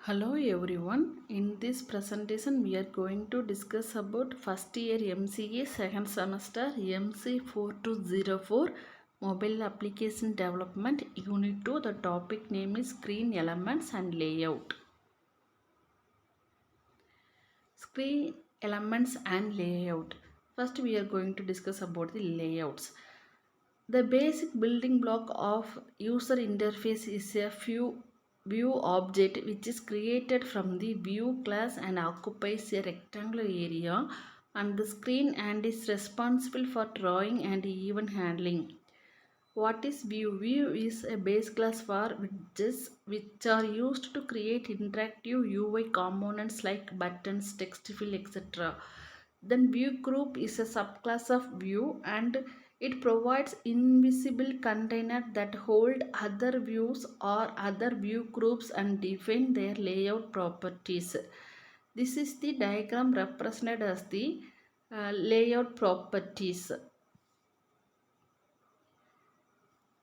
Hello everyone. In this presentation we are going to discuss about first year MCA second semester MC 4204 Mobile Application Development Unit 2. The topic name is Screen Elements and Layout. Screen Elements and Layout. First we are going to discuss about the layouts. The basic building block of user interface is a view object which is created from the view class and occupies a rectangular area on the screen and is responsible for drawing and even handling. What is view? View is a base class for widgets which are used to create interactive UI components like buttons, text fill, etc. Then view group is a subclass of view and it provides invisible container that hold other views or other view groups and define their layout properties. This is the diagram represented as the layout properties.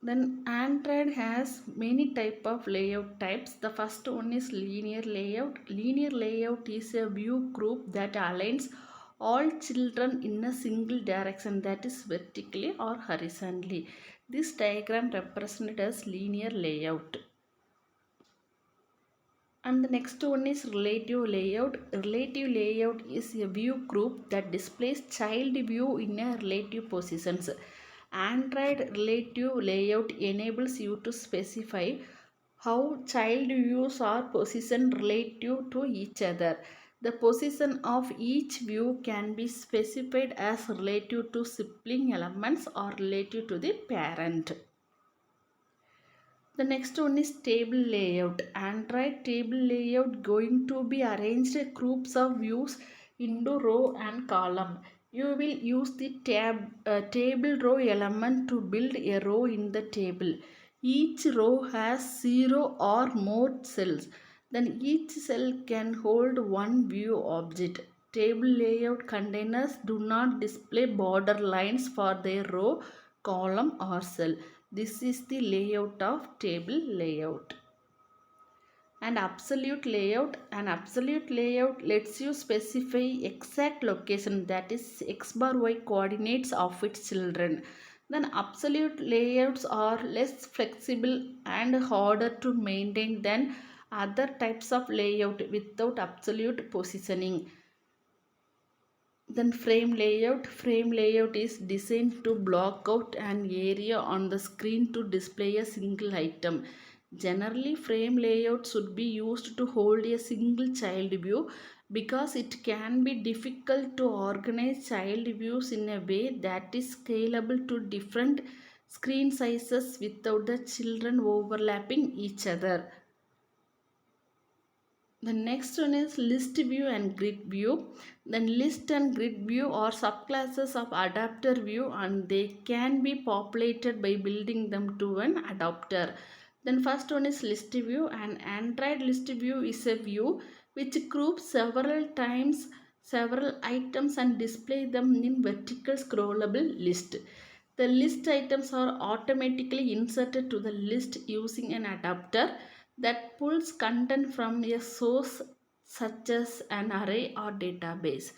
Then Android has many type of layout types. The first one is linear layout. Linear layout is a view group that aligns all children in a single direction, that is vertically or horizontally. This diagram represented as linear layout. And the next one is relative layout. Relative layout is a view group that displays child view in a relative positions. Android relative layout enables you to specify how child views are positioned relative to each other. The position of each view can be specified as relative to sibling elements or relative to the parent. The next one is table layout. Android table layout going to be arranged groups of views into row and column. You will use the table row element to build a row in the table. Each row has 0 or more cells. Then each cell can hold one view object. Table layout containers do not display border lines for their row, column or cell. This is the layout of table layout. And absolute layout. An absolute layout lets you specify exact location, that is x bar y coordinates of its children. Then absolute layouts are less flexible and harder to maintain than other types of layout without absolute positioning. Then frame layout. Frame layout is designed to block out an area on the screen to display a single item. Generally, frame layout should be used to hold a single child view because it can be difficult to organize child views in a way that is scalable to different screen sizes without the children overlapping each other. The next one is list view and grid view. Then list and grid view are subclasses of adapter view and they can be populated by building them to an adapter. Then first one is list view, and Android list view is a view which groups several items and display them in vertical scrollable list. The list items are automatically inserted to the list using an adapter that pulls content from a source such as an array or database.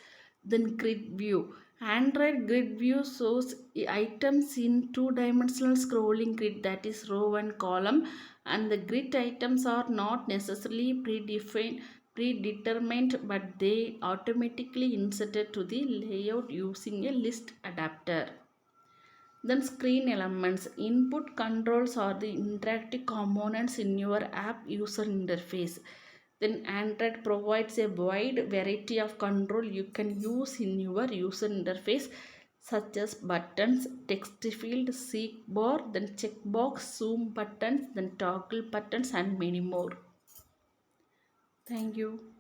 Then grid view. Android grid view shows items in two-dimensional scrolling grid, that is row and column, and the grid items are not necessarily predetermined, but they automatically inserted to the layout using a list adapter. Then screen elements. Input controls are the interactive components in your app user interface. Then Android provides a wide variety of control you can use in your user interface, such as buttons, text field, seek bar, then checkbox, zoom buttons, then toggle buttons and many more. Thank you.